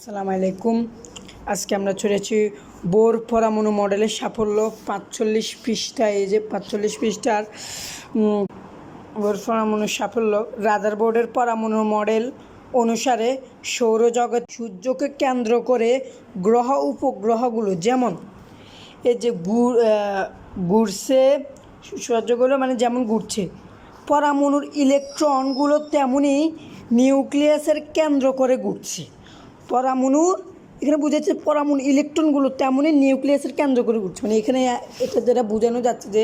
আসসালামু আলাইকুম। আজকে আমরা চলেছি বোর পরমাণু মডেলের সাফল্য ৪৫ পৃষ্ঠা। এই যে ৪৫ পৃষ্ঠার বোর পরমাণু সাফল্য। রাদারফোর্ডের পরমাণু মডেল অনুসারে সৌরজগৎ সূর্যকে কেন্দ্র করে গ্রহ উপগ্রহগুলো যেমন এই যে ঘুরছে, সূর্যগুলো মানে যেমন ঘুরছে, পরমাণুর ইলেকট্রনগুলো তেমনই নিউক্লিয়াসের কেন্দ্র করে ঘুরছে। পরমাণুর এখানে বোঝাচ্ছে পরমাণু ইলেকট্রনগুলো তেমনই নিউক্লিয়াসের কেন্দ্র করে ঘুরছে। মানে এখানে এটা যেটা বোঝানো যাচ্ছে যে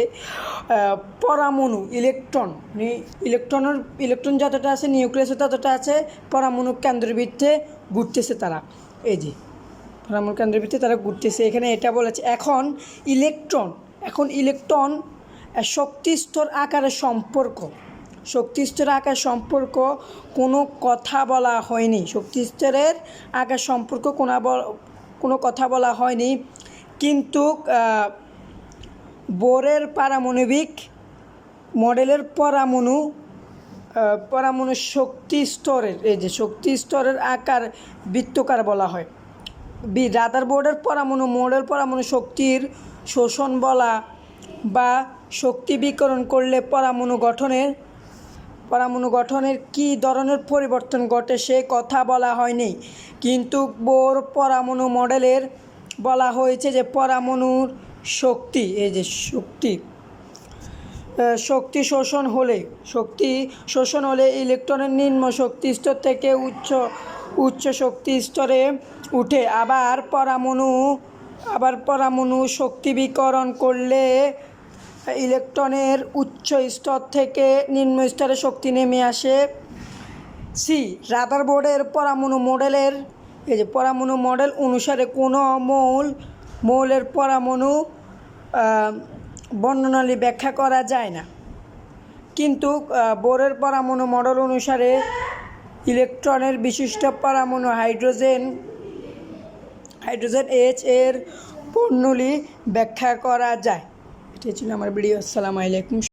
পরমাণু মানে ইলেকট্রন যতটা আছে নিউক্লিয়াসে ততটা আছে, পরমাণু কেন্দ্রবৃত্তে ঘুরতেছে তারা। এই যে পরমাণু কেন্দ্রবৃত্তে তারা ঘুরতেছে। এখানে এটা বলেছে এখন ইলেকট্রন শক্তি স্তর আকারের সম্পর্ক কোনো কথা বলা হয়নি। শক্তি স্তরের আকার সম্পর্ক কোনো কথা বলা হয়নি, কিন্তু বোরের পারমাণবিক মডেলের পরমাণু শক্তি স্তরের আকার বৃত্তাকার বলা হয়। রাদারফোর্ডের পরমাণু শক্তির শোষণ বলা বা শক্তি বিকিরণ করলে পরমাণু গঠনের কী ধরনের পরিবর্তন ঘটে সে কথা বলা হয়নি, কিন্তু বোর পরমাণু মডেলের বলা হয়েছে যে পরমাণুর শক্তি শোষণ হলে ইলেকট্রনের নিম্ন শক্তি স্তর থেকে উচ্চ শক্তি স্তরে উঠে। আবার পরমাণু শক্তি বিকিরণ করলে ইলেকট্রনের উচ্চ স্তর থেকে নিম্ন স্তরে শক্তি নেমে আসে। রাদারফোর্ডের পরমাণু মডেল অনুসারে কোনো মৌলের পরমাণু বর্ণনালী ব্যাখ্যা করা যায় না, কিন্তু বোরের পরমাণু মডেল অনুসারে ইলেকট্রনের বিশিষ্ট পরমাণু হাইড্রোজেন H এর বর্ণনালী ব্যাখ্যা করা যায়। এটাই ছিল আমার ভিডিও। আসসালামু আলাইকুম।